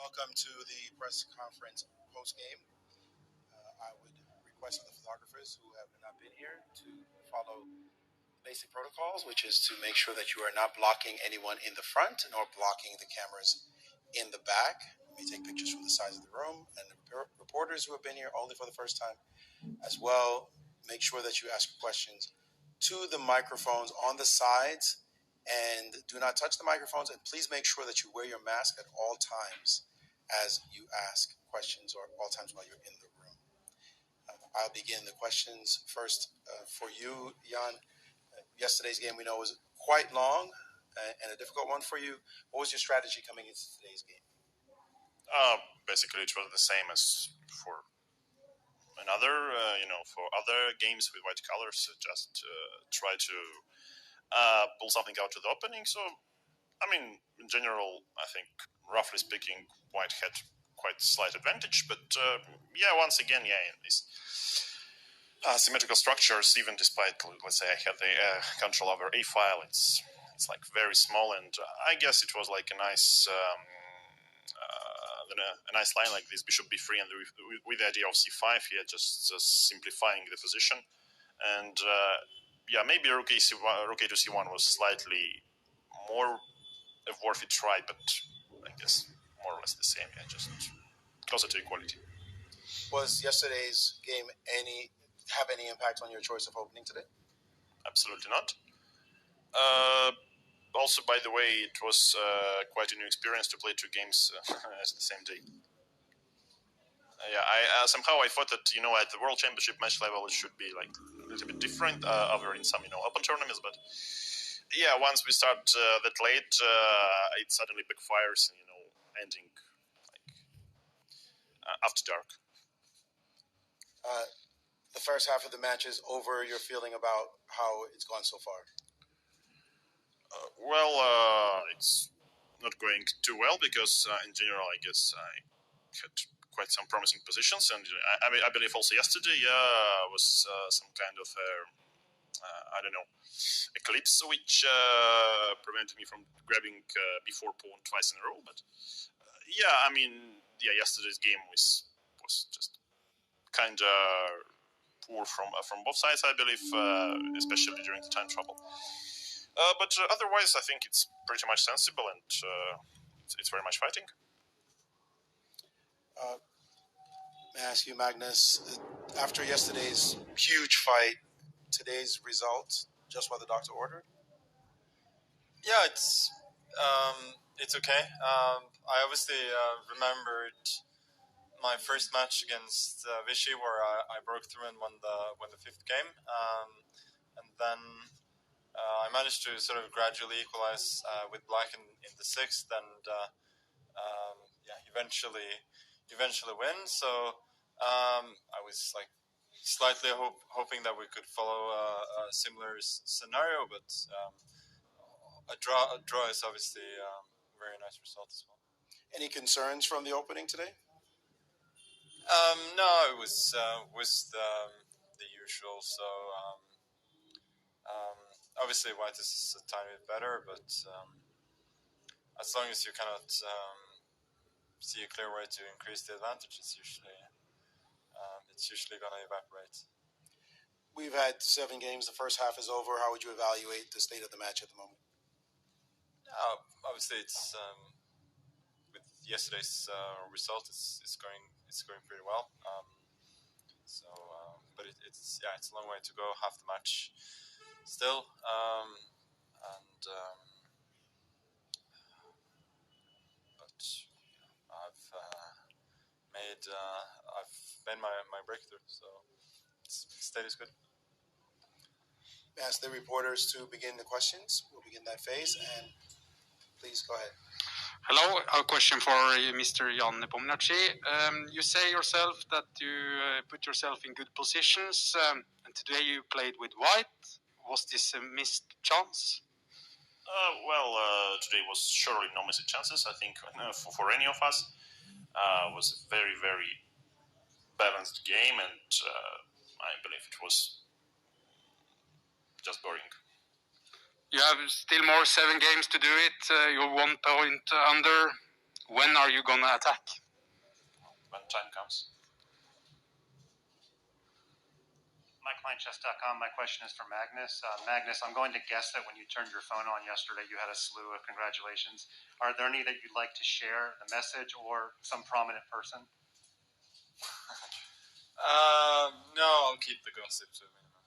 Welcome to the press conference post-game. I would request of the photographers who have not been here to follow basic protocols, which is to make sure that you are not blocking anyone in the front nor blocking the cameras in the back. We take pictures from the sides of the room, and the reporters who have been here only for the first time as well, make sure that you ask questions to the microphones on the sides, and do not touch the microphones, and please make sure that you wear your mask at all times as you ask questions, or all times while you're in the room. I'll begin the questions first for you, Jan. Yesterday's game we know was quite long and a difficult one for you. What was your strategy coming into today's game? Basically, it was the same as for for other games with white colors. Just try to pull something out to the opening. So, in general, I think, roughly speaking, white had quite slight advantage. But once again, these symmetrical structures, even despite, let's say, I had the control over a file, it's like very small, and I guess it was like a nice line like this, bishop b3, and with the idea of c5 here, just simplifying the position, and maybe rook to c1 was slightly more a worthy try, but I guess more or less the same, just closer to equality. Was yesterday's game have any impact on your choice of opening today? Absolutely not. Also, by the way, it was quite a new experience to play two games at the same day. I somehow I thought that at the World Championship match level it should be like a little bit different over in some open tournaments, but once we start that late, it suddenly backfires and ending like after dark. The first half of the match is over. Your feeling about how it's gone so far? It's not going too well because in general, I guess I had quite some promising positions, and I believe also yesterday was some kind of eclipse which prevented me from grabbing b4 pawn twice in a row. But yesterday's game was just kind of poor from both sides, I believe, especially during the time trouble. But otherwise, I think it's pretty much sensible, and it's very much fighting. May I ask you, Magnus, after yesterday's huge fight, today's result, just what the doctor ordered? Yeah, it's okay. I obviously remembered my first match against Vichy, where I broke through and won the fifth game, and then I managed to sort of gradually equalize with Black in the sixth, and eventually win. So I was like slightly hoping that we could follow a similar scenario, but a draw is obviously a very nice result as well. Any concerns from the opening today? No, it was the usual. So obviously white is a tiny bit better, but as long as you cannot see a clear way to increase the advantage, it's usually going to evaporate. We've had 7 games. The first half is over. How would you evaluate the state of the match at the moment? Obviously, it's with yesterday's result, it's going pretty well. But it's a long way to go. Half the match still, but I've made my breakthrough, so state is good. Ask the reporters to begin the questions. We'll begin that phase, and please go ahead. Hello, a question for Mr. Jan Nepo. You say yourself that you put yourself in good positions, and today you played with white. Was this a missed chance? Today was surely no missed chances. I think for any of us, was a very, very balanced game, and I believe it was just boring. You have still more 7 games to do it. You're 1 point under. When are you gonna attack? When time comes. MyClientChess.com. My question is for Magnus. Magnus, I'm going to guess that when you turned your phone on yesterday, you had a slew of congratulations. Are there any that you'd like to share, the message, or some prominent person? No, I'll keep the gossip to a minimum.